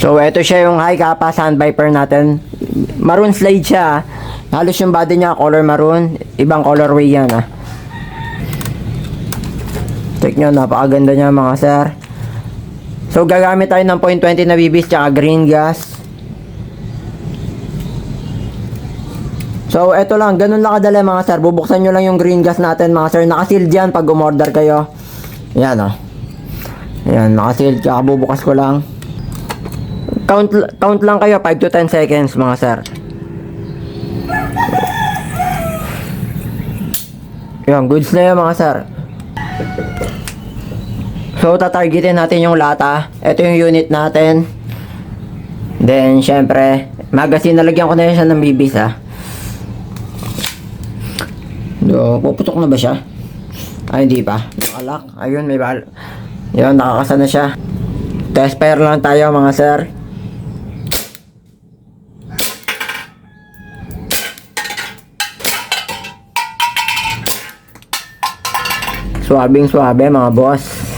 So, ito siya yung high kappa Sand Viper natin. Maroon slide siya. Halos yung body niya, color maroon. Ibang colorway yan, ah. Check nyo, napakaganda niya, mga sir. So, gagamit tayo ng 0.20 na bibis tsaka green gas. So, eto lang. Ganun lang kadali, mga sir. Bubuksan nyo lang yung green gas natin, mga sir. Nakasealed yan pag umorder kayo. Yan, oh. Yan, nakasealed. Kakabubukas ko lang. Count lang kayo, 5 to 10 seconds, mga sir. Yan, goods na yan, mga sir. So, tatargetin natin yung lata. Ito yung unit natin. Then, syempre, magazine, nalagyan ko na siya ng bibis, ah. So, puputok na ba siya? Ay, hindi pa. Nakalak. Ayun, may bal. Yun, nakakasa na siya. Test fire lang tayo, mga sir. Swabing swabe, mga boss.